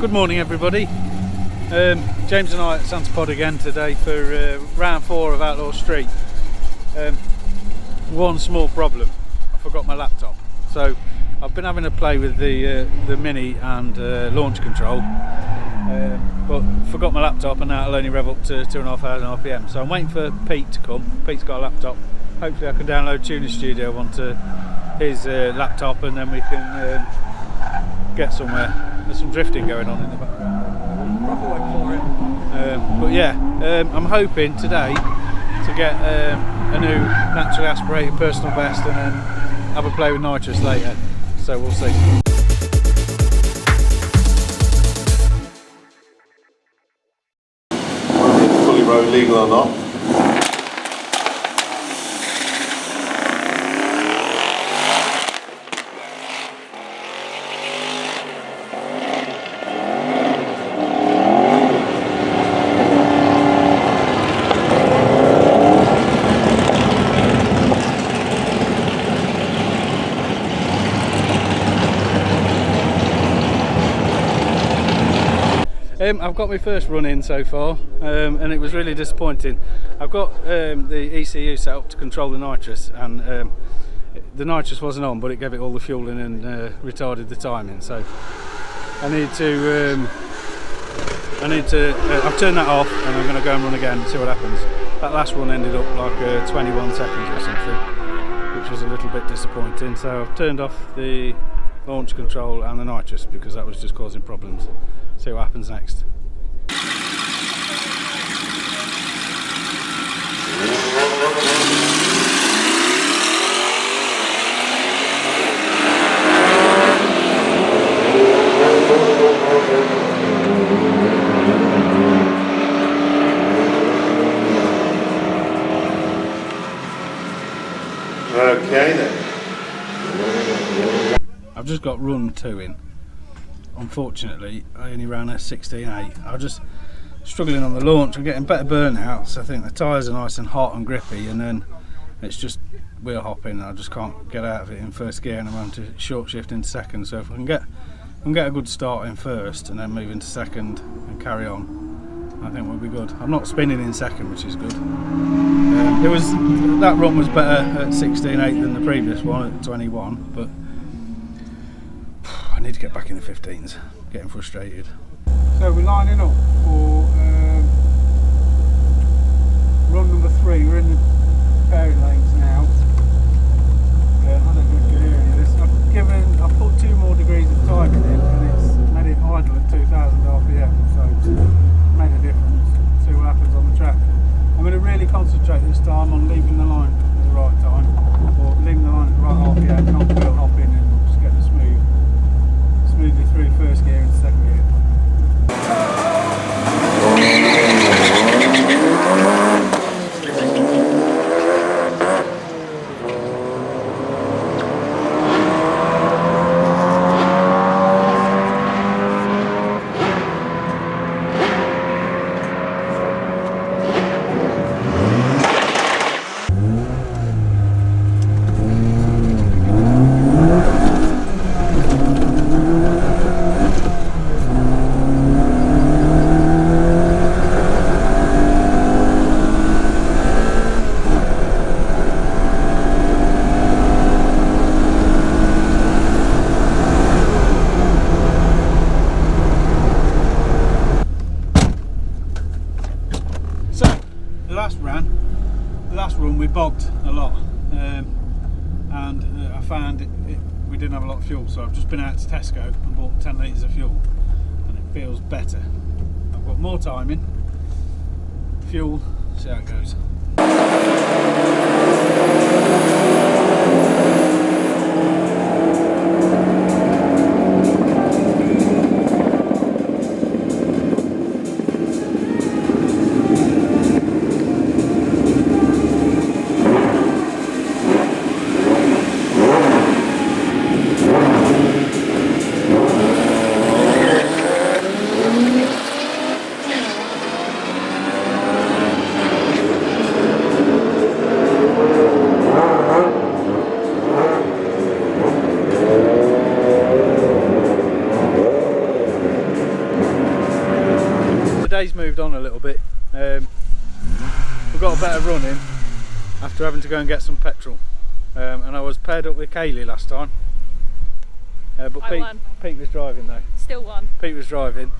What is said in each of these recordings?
Good morning everybody. James and I at Santa Pod again today for round 4 of Outlaw Street. One small problem, I forgot my laptop. So I've been having a play with the Mini and launch control, but forgot my laptop and now it'll only rev up to 2,500 RPM. So I'm waiting for Pete to come. Pete's got a laptop. Hopefully I can download Tuner Studio onto his laptop and then we can get somewhere. There's some drifting going on in the background. Proper wait for it. But yeah, I'm hoping today to get a new naturally aspirated personal best and then have a play with nitrous later. So we'll see. Fully road legal or not? I've got my first run in so far, and it was really disappointing. I've got the ECU set up to control the nitrous, and the nitrous wasn't on, but it gave it all the fuel in and retarded the timing. So I need to. I've turned that off, and I'm going to go and run again and see what happens. That last one ended up like 21 seconds or something, which was a little bit disappointing. So I've turned off the launch control and the nitrous because that was just causing problems. See what happens next. Okay then. I've just got run 2 in. Unfortunately, I only ran a 16.8. I was just struggling on the launch. I'm getting better burnouts. I think the tyres are nice and hot and grippy, and then it's just wheel hopping. I just can't get out of it in first gear, and I'm having to short shift into second. So if I can get a good start in first and then move into second and carry on, I think we'll be good. I'm not spinning in second, which is good. That run was better at 16.8 than the previous one at 21, but I need to get back in the 15s, getting frustrated. So we're lining up for run number 3. We're in the pairing lanes now. I don't know if you can hear any of this. I've put 2 more degrees of timing in and it's made it idle at 2,000 RPM, so it's made a difference. See what happens on the track. I'm going to really concentrate this time on leaving the line at the right time, or leaving the line at the right RPM, not wheel hopping and just get the smoothly through first gear and second gear. The last run we bogged a lot, and I found we didn't have a lot of fuel, so I've just been out to Tesco and bought 10 litres of fuel and it feels better. I've got more timing, fuel, see how it goes. day's moved on a little bit. We've got a better run in after having to go and get some petrol. And I was paired up with Kaylee last time. But Pete was driving though. Still won. Pete was driving,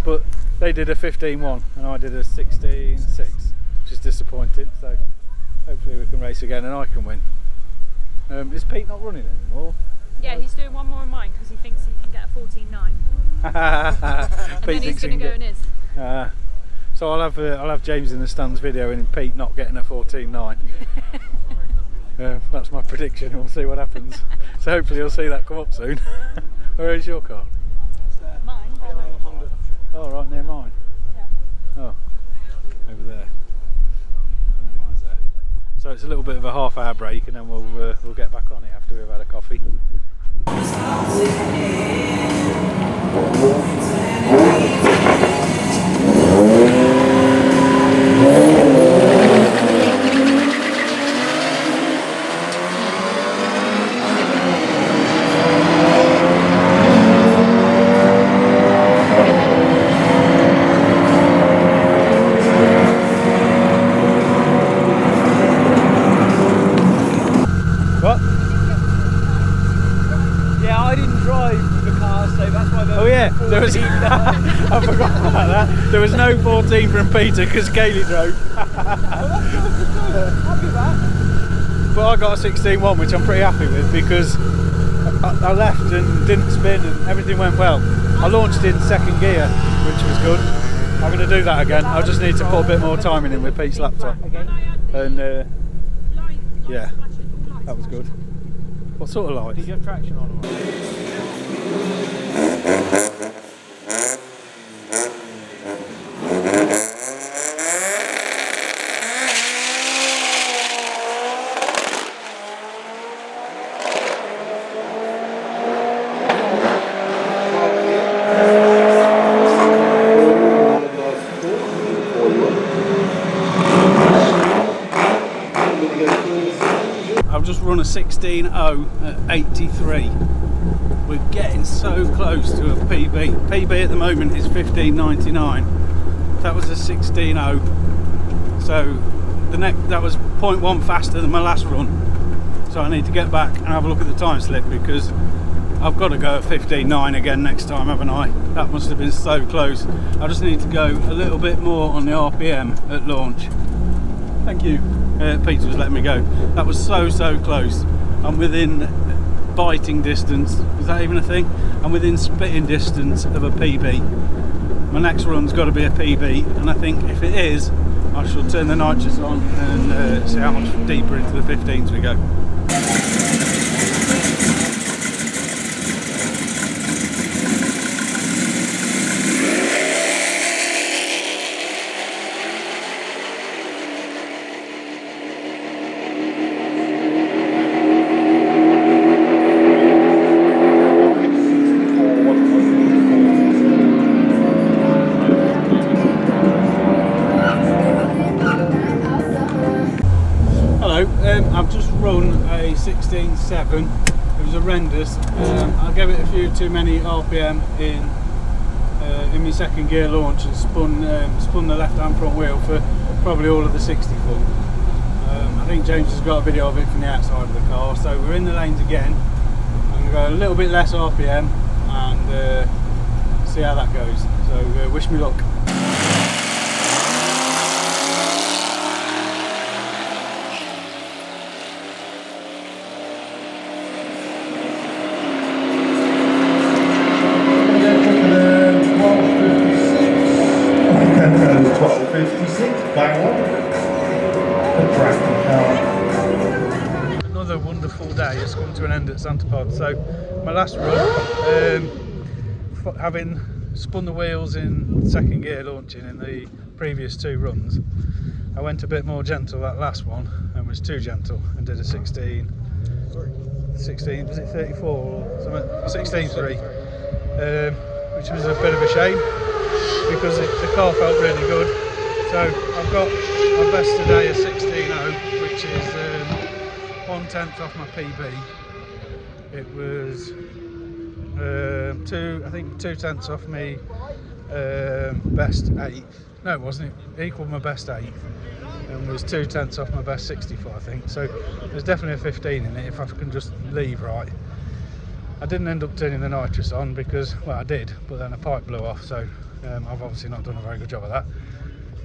but they did a 15.1 and I did a 16.6, which is disappointing. So hopefully we can race again and I can win. Is Pete not running anymore? Yeah, he's doing one more in mine because he thinks he can get a 14.9. And then he's going to go in his. So I'll have James in the stands videoing Pete not getting a 14.9. That's my prediction. We'll see what happens. So hopefully you'll see that come up soon. Where is your car? Mine. Oh, right near mine. Yeah. Oh, over there. Mine's there. So it's a little bit of a half-hour break, and then we'll get back on it after we've had a coffee. What? Yeah, I didn't drive the car, so that's why Oh yeah, there was. I forgot about that. There was no 14 from Peter because Kaylee drove. Happy with that. But I got a 16.1, which I'm pretty happy with because I left and didn't spin and everything went well. I launched in second gear, which was good. I'm going to do that again. I just need to put a bit more timing in with Pete's laptop. And yeah, that was good. What sort of light? Did you have traction on or what? I've just run a 16.0 at 83. We're getting so close to a PB. PB at the moment is 15.99. That was a 16.0. So that was 0.1 faster than my last run. So I need to get back and have a look at the time slip because I've got to go at 15.9 again next time, haven't I? That must have been so close. I just need to go a little bit more on the RPM at launch. Thank you. Peter was letting me go. That was so close. I'm within biting distance. Is that even a thing? I'm within spitting distance of a PB. My next run's got to be a PB, and I think if it is, I shall turn the nitrous on and see how much deeper into the 15s we go. I've just run a 16.7. It was horrendous. I gave it a few too many RPM in my second gear launch and spun the left hand front wheel for probably all of the 60 full. I think James has got a video of it from the outside of the car. So we're in the lanes again. I'm going to go a little bit less RPM and see how that goes. So wish me luck. Another wonderful day has come to an end at Santa Pod. So my last run, having spun the wheels in second gear launching in the previous two runs, I went a bit more gentle that last one and was too gentle and did a 16, was it 34 or something? 16.3, which was a bit of a shame because the car felt really good. So I've got my best today a 16.0, which is 1/10 off my PB. It was I think 2/10 off me best 8th. No, it wasn't. It equalled my best 8th and was 2/10 off my best 64, I think. So there's definitely a 15 in it if I can just leave right. I didn't end up turning the nitrous on because, well, I did, but then a pipe blew off, so I've obviously not done a very good job of that.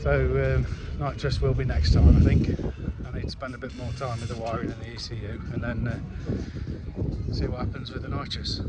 So nitrous will be next time, I think. I need to spend a bit more time with the wiring and the ECU, and then see what happens with the nitrous.